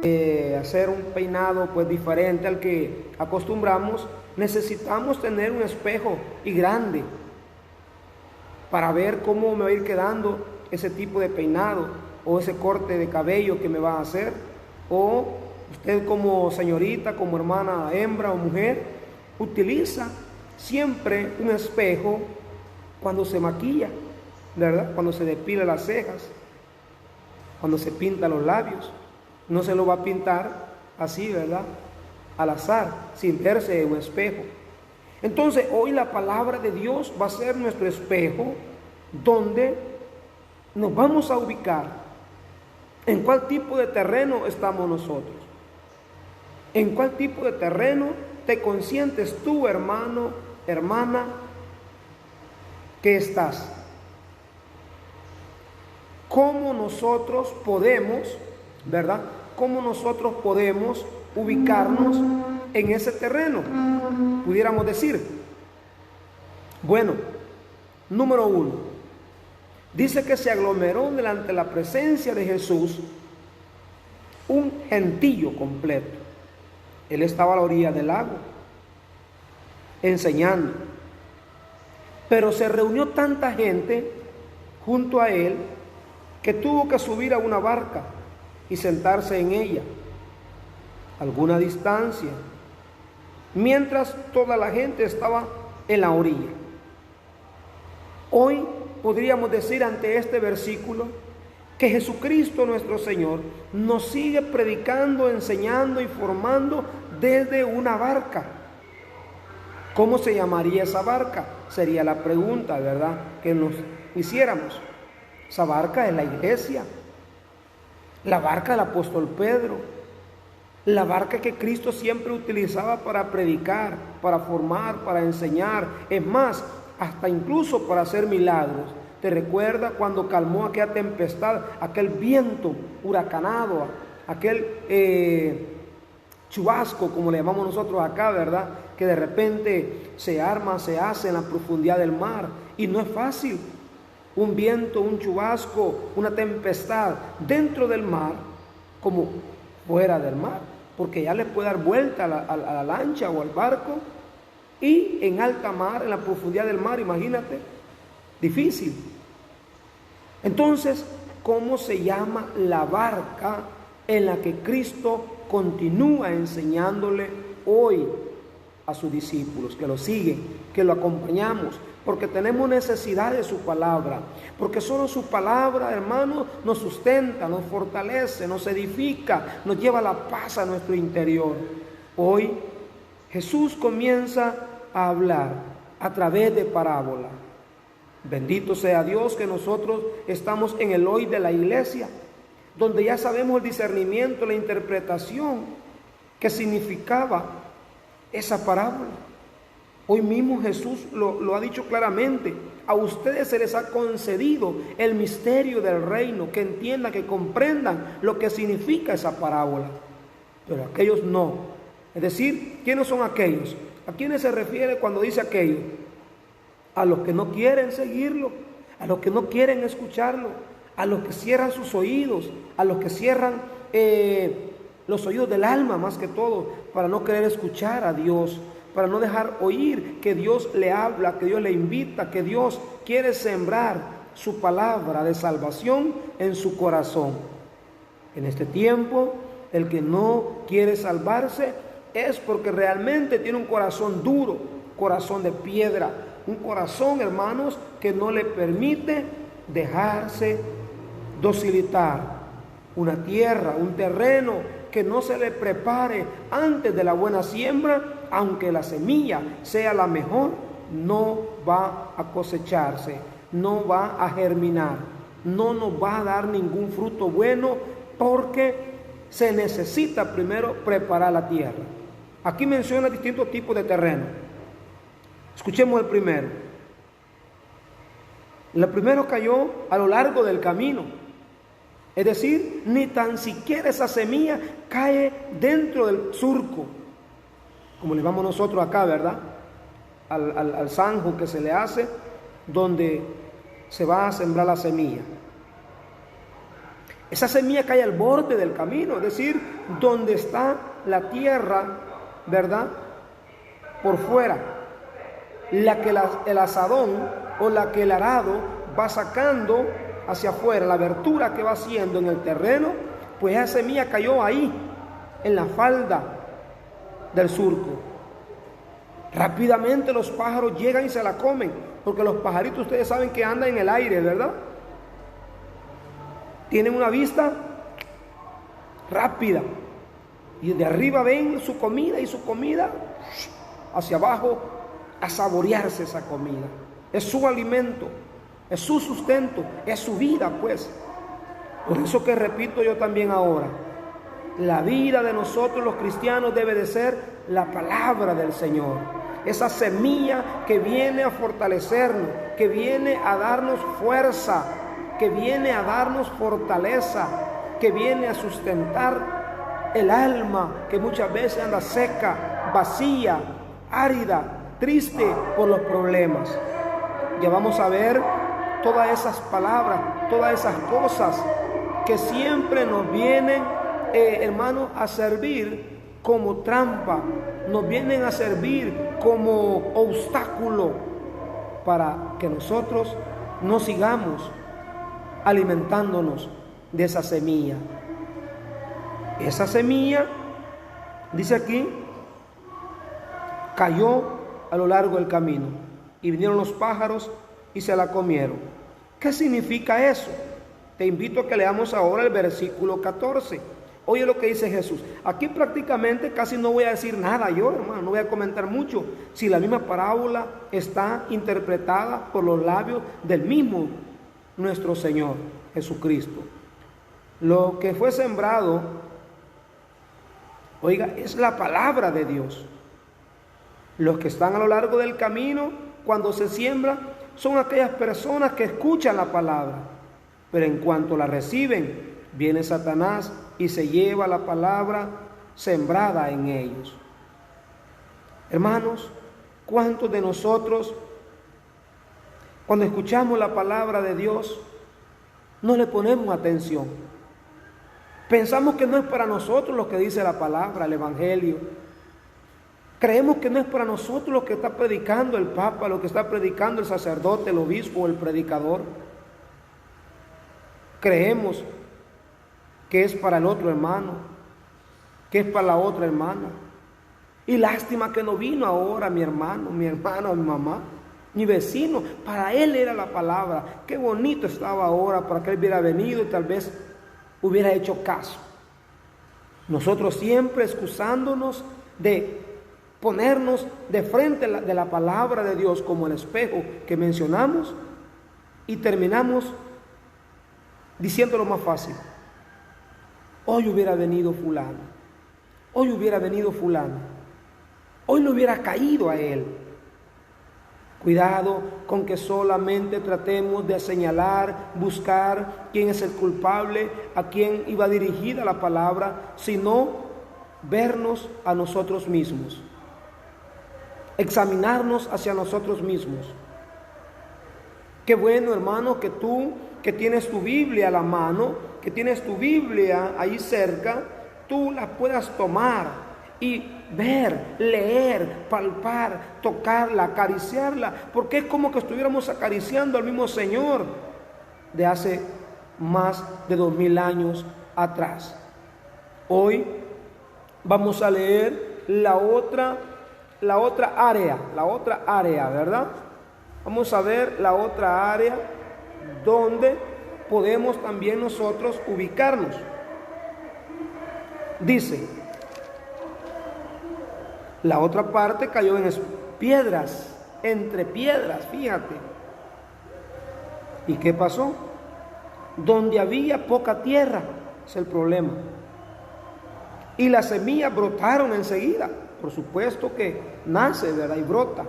hacer un peinado pues diferente al que acostumbramos, necesitamos tener un espejo y grande para ver cómo me va a ir quedando ese tipo de peinado o ese corte de cabello que me va a hacer. O usted como señorita, como hermana, hembra o mujer, utiliza siempre un espejo cuando se maquilla, ¿verdad? Cuando se depila las cejas, cuando se pinta los labios. No se lo va a pintar así, ¿verdad? Al azar, sin verse en un espejo. Entonces, hoy la palabra de Dios va a ser nuestro espejo, donde nos vamos a ubicar en cuál tipo de terreno estamos nosotros. En cuál tipo de terreno te consientes tú, hermano, hermana, que estás. ¿Cómo nosotros podemos, verdad? ¿Cómo nosotros podemos ubicarnos en ese terreno? Pudiéramos decir, bueno, número 1, dice que se aglomeró delante de la presencia de Jesús un gentío completo. Él estaba a la orilla del lago, enseñando. Pero se reunió tanta gente junto a él que tuvo que subir a una barca y sentarse en ella, a alguna distancia, mientras toda la gente estaba en la orilla. Hoy podríamos decir ante este versículo que Jesucristo nuestro Señor nos sigue predicando, enseñando y formando desde una barca. ¿Cómo se llamaría esa barca? Sería la pregunta, ¿verdad?, que nos hiciéramos. Esa barca es la iglesia, la barca del apóstol Pedro, la barca que Cristo siempre utilizaba para predicar, para formar, para enseñar, es más, hasta incluso para hacer milagros. ¿Te recuerda cuando calmó aquella tempestad, aquel viento huracanado, aquel chubasco, como le llamamos nosotros acá, ¿verdad?, que de repente se arma, se hace en la profundidad del mar, y no es fácil. Un viento, un chubasco, una tempestad dentro del mar, como fuera del mar, porque ya le puede dar vuelta a la lancha o al barco, y en alta mar, en la profundidad del mar, imagínate, difícil. Entonces, ¿cómo se llama la barca en la que Cristo continúa enseñándole hoy a sus discípulos, que lo siguen, que lo acompañamos? Porque tenemos necesidad de su palabra, porque solo su palabra, hermano, nos sustenta, nos fortalece, nos edifica, nos lleva la paz a nuestro interior. Hoy Jesús comienza a hablar a través de parábola. Bendito sea Dios que nosotros estamos en el hoy de la iglesia, donde ya sabemos el discernimiento, la interpretación que significaba esa parábola. Hoy mismo Jesús lo ha dicho claramente: a ustedes se les ha concedido el misterio del reino, que entiendan, que comprendan lo que significa esa parábola, pero aquellos no. Es decir, ¿quiénes son aquellos? ¿A quiénes se refiere cuando dice aquello? A los que no quieren seguirlo, a los que no quieren escucharlo, a los que cierran sus oídos, a los que cierran los oídos del alma más que todo, para no querer escuchar a Dios, para no dejar oír que Dios le habla, que Dios le invita, que Dios quiere sembrar su palabra de salvación en su corazón. En este tiempo, el que no quiere salvarse es porque realmente tiene un corazón duro, corazón de piedra, un corazón, hermanos, que no le permite dejarse docilitar. Una tierra, un terreno que no se le prepare antes de la buena siembra, aunque la semilla sea la mejor, no va a cosecharse, no va a germinar, no nos va a dar ningún fruto bueno, porque se necesita primero preparar la tierra. Aquí menciona distintos tipos de terreno. Escuchemos el primero. El primero cayó a lo largo del camino. Es decir, ni tan siquiera esa semilla cae dentro del surco, como le llamamos nosotros acá, ¿verdad? Al zanjo que se le hace, donde se va a sembrar la semilla. Esa semilla cae al borde del camino, es decir, donde está la tierra, ¿verdad? Por fuera. La que el asadón o la que el arado va sacando hacia afuera, la abertura que va haciendo en el terreno, pues esa semilla cayó ahí, en la falda del surco. Rápidamente los pájaros llegan y se la comen, porque los pajaritos ustedes saben que andan en el aire, ¿verdad? Tienen una vista rápida y de arriba ven su comida y su comida hacia abajo a saborearse esa comida. Es su alimento, es su sustento, es su vida, pues. Por eso que repito yo también ahora, la vida de nosotros los cristianos debe de ser la palabra del Señor. Esa semilla que viene a fortalecernos, que viene a darnos fuerza, que viene a darnos fortaleza, que viene a sustentar el alma que muchas veces anda seca, vacía, árida, triste por los problemas. Ya vamos a ver todas esas palabras, todas esas cosas que siempre nos vienen, hermanos, a servir como trampa, nos vienen a servir como obstáculo para que nosotros no sigamos alimentándonos de esa semilla. Esa semilla, dice aquí, cayó a lo largo del camino y vinieron los pájaros y se la comieron. ¿Qué significa eso? Te invito a que leamos ahora el versículo 14. Oye lo que dice Jesús. Aquí prácticamente casi no voy a decir nada yo, hermano, no voy a comentar mucho. Si la misma parábola está interpretada por los labios del mismo nuestro Señor Jesucristo. Lo que fue sembrado, oiga, es la palabra de Dios. Los que están a lo largo del camino, cuando se siembra, son aquellas personas que escuchan la palabra, pero en cuanto la reciben, viene Satanás y se lleva la palabra sembrada en ellos. Hermanos, ¿cuántos de nosotros, cuando escuchamos la palabra de Dios, no le ponemos atención? Pensamos que no es para nosotros lo que dice la palabra, el Evangelio. Creemos que no es para nosotros lo que está predicando el Papa, lo que está predicando el sacerdote, el obispo o el predicador. Creemos que es para el otro hermano, que es para la otra hermana. Y lástima que no vino ahora mi hermano, mi hermana, mi mamá, mi vecino. Para él era la palabra. Qué bonito estaba ahora para que él hubiera venido y tal vez hubiera hecho caso. Nosotros siempre excusándonos de ponernos de frente de la palabra de Dios como el espejo que mencionamos y terminamos diciendo lo más fácil. Hoy hubiera venido fulano, hoy hubiera venido fulano, hoy le hubiera caído a él. Cuidado con que solamente tratemos de señalar, buscar quién es el culpable, a quién iba dirigida la palabra, sino vernos a nosotros mismos, examinarnos hacia nosotros mismos. Qué bueno, hermano, que tú que tienes tu Biblia a la mano, que tienes tu Biblia ahí cerca, tú la puedas tomar y ver, leer, palpar, tocarla, acariciarla, porque es como que estuviéramos acariciando al mismo Señor de hace más de 2000 años atrás. Hoy vamos a leer la otra área, ¿verdad? Vamos a ver la otra área donde podemos también nosotros ubicarnos. Dice, la otra parte cayó en piedras, entre piedras, fíjate. ¿Y qué pasó? Donde había poca tierra, es el problema. Y las semillas brotaron enseguida. Por supuesto que nace, ¿verdad? Y brota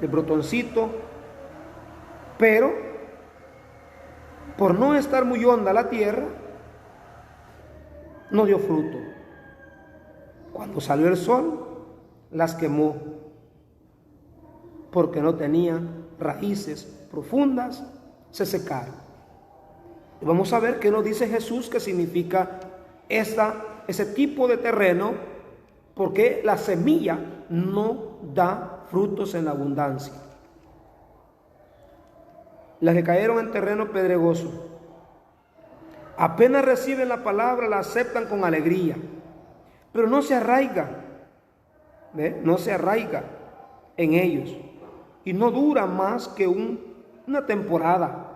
el brotoncito, pero por no estar muy honda la tierra, no dio fruto. Cuando salió el sol, las quemó, porque no tenían raíces profundas, se secaron. Y vamos a ver qué nos dice Jesús que significa ese tipo de terreno, porque la semilla no da frutos en la abundancia. Las que cayeron en terreno pedregoso, apenas reciben la palabra, la aceptan con alegría, pero no se arraiga, no se arraiga en ellos y no dura más que una temporada.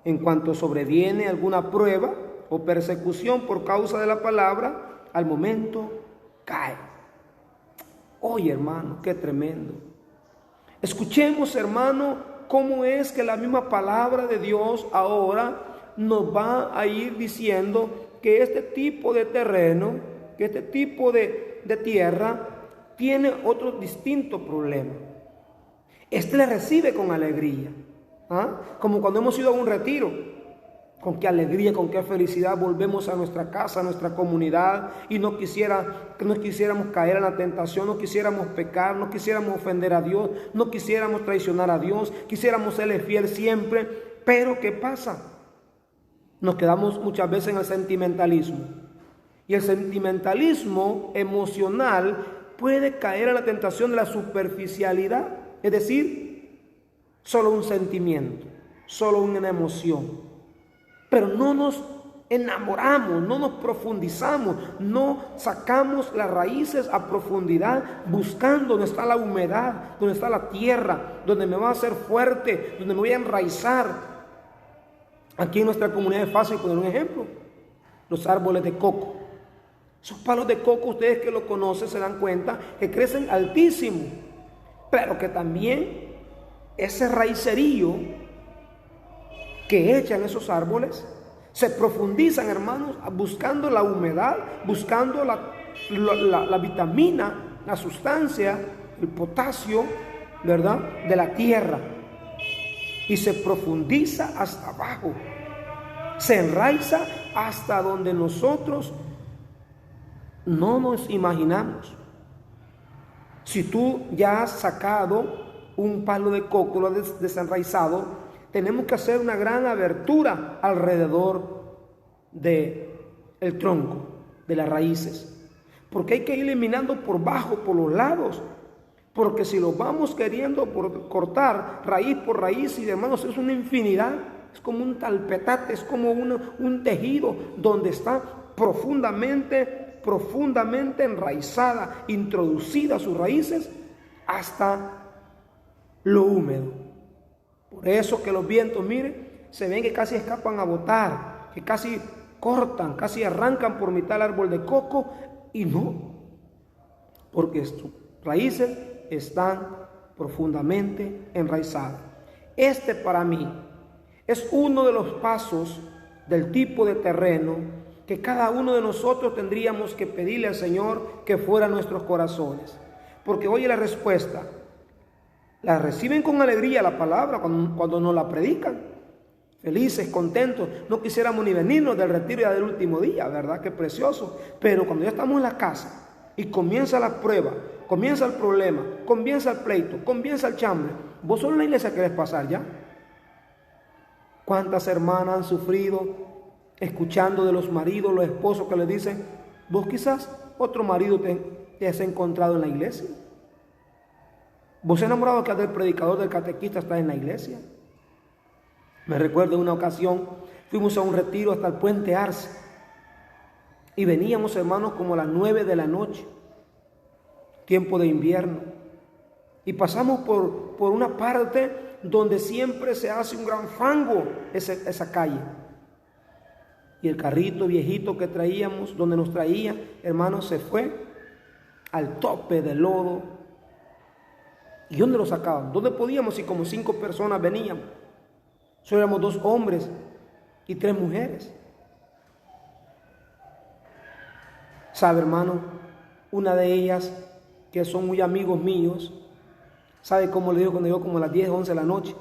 En cuanto sobreviene alguna prueba o persecución por causa de la palabra, al momento cae. Oye, hermano, qué tremendo. Escuchemos, hermano, cómo es que la misma palabra de Dios ahora nos va a ir diciendo que este tipo de terreno, que este tipo de tierra tiene otro distinto problema. Este le recibe con alegría, como cuando hemos ido a un retiro. Con qué alegría, con qué felicidad volvemos a nuestra casa, a nuestra comunidad, y no quisiéramos caer en la tentación, no quisiéramos pecar, no quisiéramos ofender a Dios, no quisiéramos traicionar a Dios, quisiéramos serle fiel siempre. Pero ¿qué pasa? Nos quedamos muchas veces en el sentimentalismo, y el sentimentalismo emocional puede caer en la tentación de la superficialidad, es decir, solo un sentimiento, solo una emoción. Pero no nos enamoramos, no nos profundizamos, no sacamos las raíces a profundidad, buscando donde está la humedad, donde está la tierra, donde me va a hacer fuerte, donde me voy a enraizar. Aquí en nuestra comunidad es fácil poner un ejemplo: los árboles de coco. Esos palos de coco, ustedes que lo conocen se dan cuenta que crecen altísimo, pero que también ese raícerío que echan esos árboles se profundizan, hermanos, buscando la humedad, buscando la vitamina, la sustancia, el potasio, ¿verdad?, de la tierra, y se profundiza hasta abajo, se enraiza hasta donde nosotros no nos imaginamos. Si tú ya has sacado un palo de coco, lo has desenraizado, tenemos que hacer una gran abertura alrededor del tronco, de las raíces, porque hay que ir eliminando por bajo, por los lados, porque si lo vamos queriendo cortar raíz por raíz, y hermanos, es una infinidad, es como un talpetate, es como un tejido donde está profundamente enraizada, introducida sus raíces hasta lo húmedo. Por eso que los vientos, miren, se ven que casi escapan a botar, que casi cortan, casi arrancan por mitad el árbol de coco, y no, porque sus raíces están profundamente enraizadas. Este, para mí, es uno de los pasos del tipo de terreno que cada uno de nosotros tendríamos que pedirle al Señor que fuera a nuestros corazones. Porque oye la respuesta: la reciben con alegría la palabra cuando nos la predican, felices, contentos. No quisiéramos ni venirnos del retiro ya del último día, ¿verdad? Qué precioso. Pero cuando ya estamos en la casa y comienza la prueba, comienza el problema, comienza el pleito, comienza el chambre, ¿vos solo en la iglesia querés pasar ya? ¿Cuántas hermanas han sufrido escuchando de los maridos, los esposos que les dicen: vos quizás otro marido te has encontrado en la iglesia? ¿Vos enamorado que del predicador, del catequista está en la iglesia? Me recuerdo una ocasión, fuimos a un retiro hasta el Puente Arce, y veníamos, hermanos, como a las 9 de la noche, tiempo de invierno, y pasamos por una parte donde siempre se hace un gran fango esa calle, y el carrito viejito que traíamos, donde nos traía, hermanos, se fue al tope del lodo. ¿Y dónde lo sacaban? ¿Dónde podíamos si como 5 personas veníamos? Solo éramos 2 hombres y 3 mujeres. ¿Sabe, hermano? Una de ellas, que son muy amigos míos, ¿sabe cómo le digo cuando llegó como a las 10, 11 de la noche?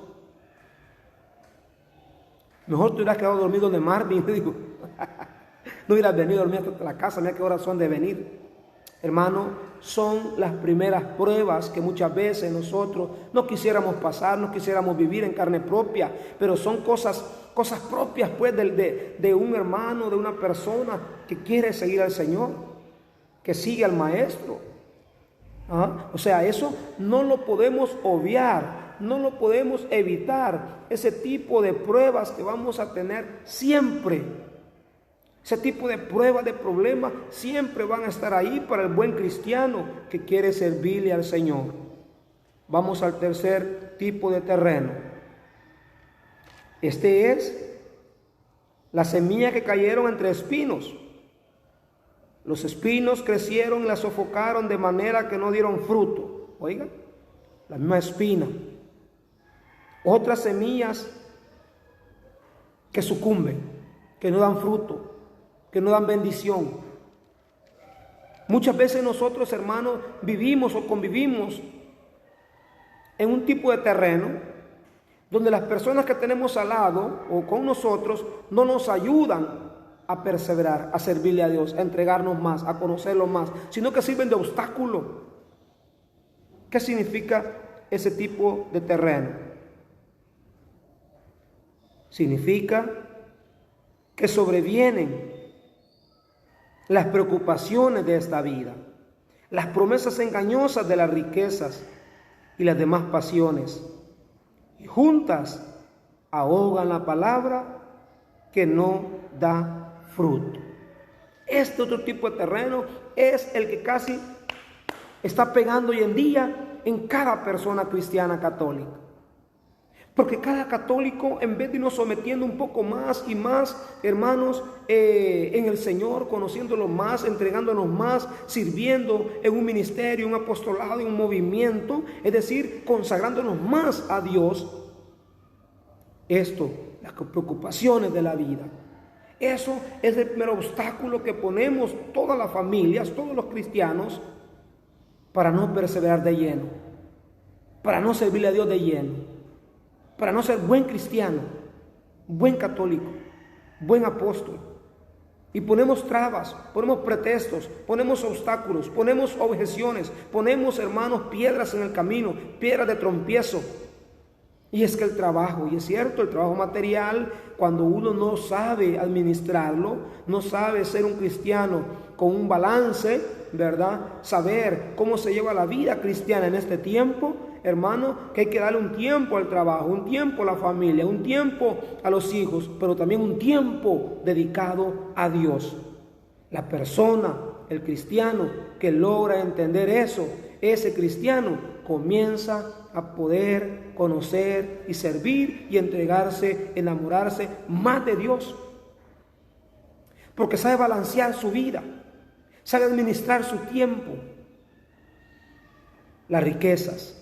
Mejor te hubieras quedado dormido donde Marvin, le digo. No hubieras venido a dormir hasta la casa, mira qué horas son de venir. Hermano, son las primeras pruebas que muchas veces nosotros no quisiéramos pasar, no quisiéramos vivir en carne propia, pero son cosas cosas propias pues de un hermano, de una persona que quiere seguir al Señor, que sigue al Maestro. O sea, eso no lo podemos obviar, no lo podemos evitar, ese tipo de pruebas que vamos a tener siempre. Ese tipo de pruebas, de problemas, siempre van a estar ahí para el buen cristiano que quiere servirle al Señor. Vamos al tercer tipo de terreno. Este es la semilla que cayeron entre espinos. Los espinos crecieron y la sofocaron de manera que no dieron fruto. Oigan, la misma espina. Otras semillas que sucumben, que no dan fruto, que no dan bendición. Muchas veces nosotros, hermanos, vivimos o convivimos en un tipo de terreno donde las personas que tenemos al lado o con nosotros no nos ayudan a perseverar, a servirle a Dios, a entregarnos más, a conocerlo más, sino que sirven de obstáculo. ¿Qué significa ese tipo de terreno? Significa que sobrevienen las preocupaciones de esta vida, las promesas engañosas de las riquezas y las demás pasiones, y juntas ahogan la palabra que no da fruto. Este otro tipo de terreno es el que casi está pegando hoy en día en cada persona cristiana católica. Porque cada católico, en vez de irnos sometiendo un poco más y más, hermanos, en el Señor, conociéndolo más, entregándonos más, sirviendo en un ministerio, un apostolado, en un movimiento, es decir, consagrándonos más a Dios, las preocupaciones de la vida, eso es el primer obstáculo que ponemos todas las familias, todos los cristianos, para no perseverar de lleno, para no servirle a Dios de lleno, para no ser buen cristiano, buen católico, buen apóstol. Y ponemos trabas, ponemos pretextos, ponemos obstáculos, ponemos objeciones, ponemos, hermanos, piedras en el camino, piedras de tropiezo. Y es que el trabajo, y es cierto, el trabajo material, cuando uno no sabe administrarlo, no sabe ser un cristiano con un balance, ¿verdad? Saber cómo se lleva la vida cristiana en este tiempo, hermano, que hay que darle un tiempo al trabajo, un tiempo a la familia, un tiempo a los hijos, pero también un tiempo dedicado a Dios. La persona, el cristiano que logra entender eso, ese cristiano comienza a poder conocer y servir y entregarse, enamorarse más de Dios. Porque sabe balancear su vida, sabe administrar su tiempo. Las riquezas,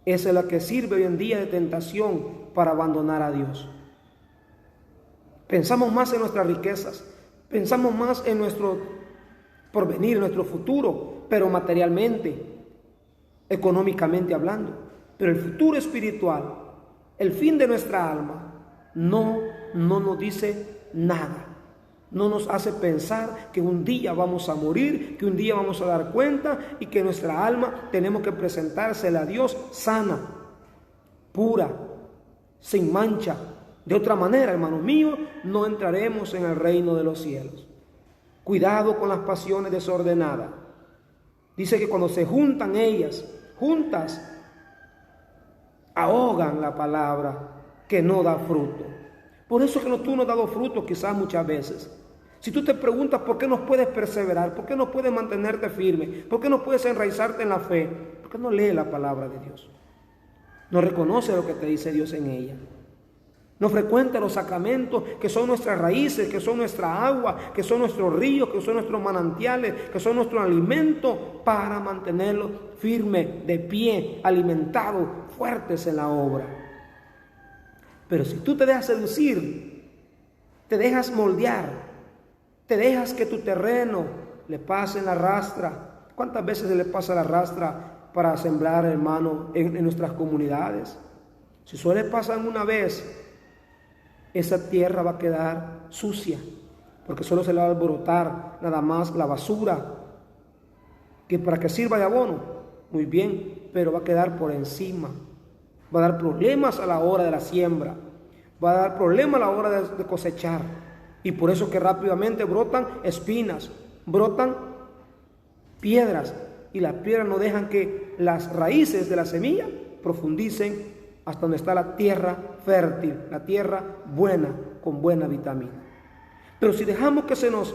esa es la que sirve hoy en día de tentación para abandonar a Dios. Pensamos más en nuestras riquezas, pensamos más en nuestro porvenir, en nuestro futuro, pero materialmente, económicamente hablando. Pero el futuro espiritual, el fin de nuestra alma, no nos dice nada. No nos hace pensar que un día vamos a morir, que un día vamos a dar cuenta y que nuestra alma tenemos que presentársela a Dios sana, pura, sin mancha. De otra manera, hermanos míos, no entraremos en el reino de los cielos. Cuidado con las pasiones desordenadas. Dice que cuando se juntan ellas, juntas, ahogan la palabra que no da fruto. Por eso es que tú no has dado fruto quizás muchas veces. Si tú te preguntas por qué no puedes perseverar, por qué no puedes mantenerte firme, por qué no puedes enraizarte en la fe, por qué no lees la palabra de Dios, no reconoce lo que te dice Dios en ella, no frecuenta los sacramentos que son nuestras raíces, que son nuestra agua, que son nuestros ríos, que son nuestros manantiales, que son nuestro alimento para mantenerlo firme, de pie, alimentado, fuertes en la obra. Pero si tú te dejas seducir, te dejas moldear, te dejas que tu terreno le pase la rastra. ¿Cuántas veces se le pasa la rastra para sembrar, hermano, en nuestras comunidades? Si solo le pasan una vez, esa tierra va a quedar sucia, porque solo se le va a alborotar nada más la basura, que para que sirva de abono, muy bien, pero va a quedar por encima, va a dar problemas a la hora de la siembra. va a dar problema a la hora de cosechar. Y por eso que rápidamente brotan espinas, brotan piedras, y las piedras no dejan que las raíces de la semilla profundicen hasta donde está la tierra fértil, la tierra buena, con buena vitamina. Pero si dejamos que se nos,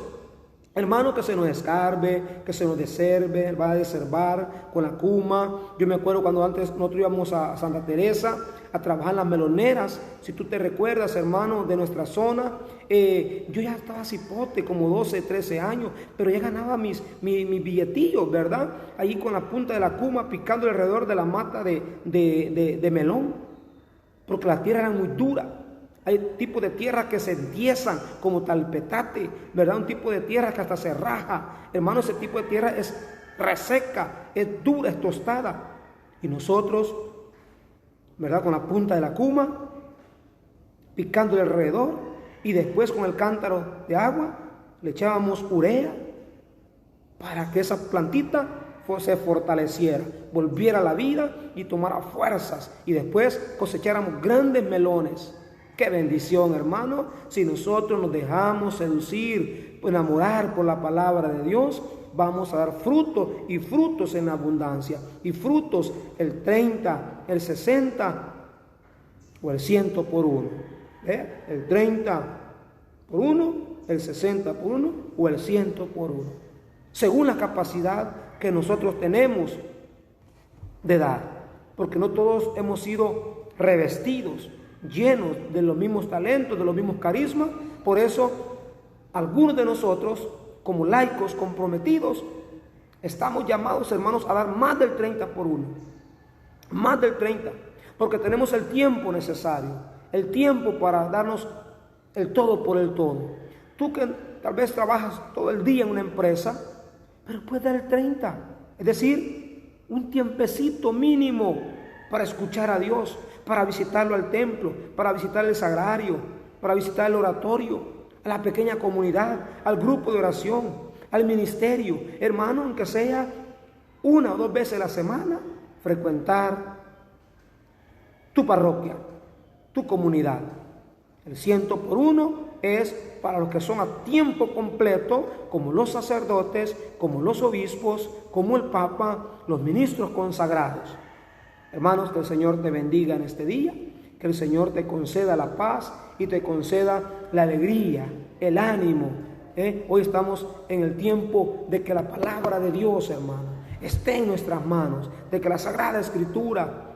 hermano, que se nos escarbe, que se nos deserve, va a deservar con la cuma. Yo me acuerdo cuando antes nosotros íbamos a Santa Teresa a trabajar en las meloneras. Si tú te recuerdas, hermano, de nuestra zona, yo ya estaba cipote, como 12, 13 años, pero ya ganaba mis billetillos, ¿verdad? Ahí con la punta de la cuma picando alrededor de la mata de melón, porque la tierra era muy dura. Hay tipos de tierra que se entiezan, como talpetate, ¿verdad? Un tipo de tierra que hasta se raja. Hermano, ese tipo de tierra es reseca, es dura, es tostada. Y nosotros, ¿verdad? Con la punta de la cuma, picando alrededor, y después con el cántaro de agua, le echábamos urea para que esa plantita se fortaleciera, volviera a la vida y tomara fuerzas. Y después cosecháramos grandes melones. Qué bendición, hermano, si nosotros nos dejamos seducir, enamorar por la palabra de Dios, vamos a dar frutos, y frutos en abundancia, y frutos el 30, el 60 o el 100 por uno. El 30 por uno, el 60 por uno o el 100 por uno, según la capacidad que nosotros tenemos de dar, porque no todos hemos sido revestidos, llenos de los mismos talentos, de los mismos carismas. Por eso algunos de nosotros, como laicos comprometidos, estamos llamados, hermanos, a dar más del 30 por uno, más del 30, porque tenemos el tiempo necesario, el tiempo para darnos el todo por el todo. Tú que tal vez trabajas todo el día en una empresa, pero puedes dar el 30, es decir, un tiempecito mínimo para escuchar a Dios, para visitarlo al templo, para visitar el sagrario, para visitar el oratorio, a la pequeña comunidad, al grupo de oración, al ministerio. Hermano, aunque sea 1 o 2 veces a la semana, frecuentar tu parroquia, tu comunidad. El 100 por uno es para los que son a tiempo completo, como los sacerdotes, como los obispos, como el Papa, los ministros consagrados. Hermanos, que el Señor te bendiga en este día, que el Señor te conceda la paz y te conceda la alegría, el ánimo. Hoy estamos en el tiempo de que la palabra de Dios, hermano, esté en nuestras manos, de que la Sagrada Escritura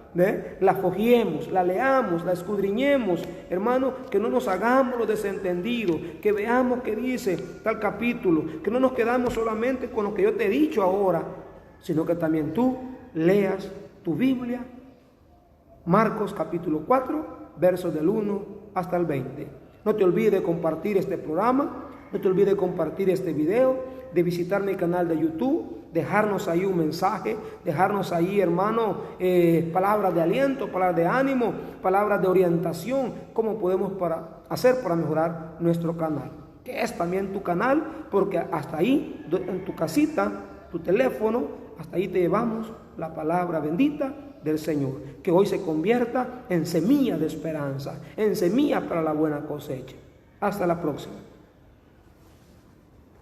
la fogueemos, la leamos, la escudriñemos, hermano, que no nos hagamos los desentendidos, que veamos qué dice tal capítulo, que no nos quedamos solamente con lo que yo te he dicho ahora, sino que también tú leas tu Biblia, Marcos capítulo 4, versos del 1 hasta el 20. No te olvides de compartir este programa, no te olvides de compartir este video, de visitar mi canal de YouTube, dejarnos ahí un mensaje, dejarnos ahí, hermano, palabras de aliento, palabras de ánimo, palabras de orientación, cómo podemos hacer para mejorar nuestro canal, que es también tu canal, porque hasta ahí, en tu casita, tu teléfono, hasta ahí te llevamos la palabra bendita del Señor, que hoy se convierta en semilla de esperanza, en semilla para la buena cosecha. Hasta la próxima.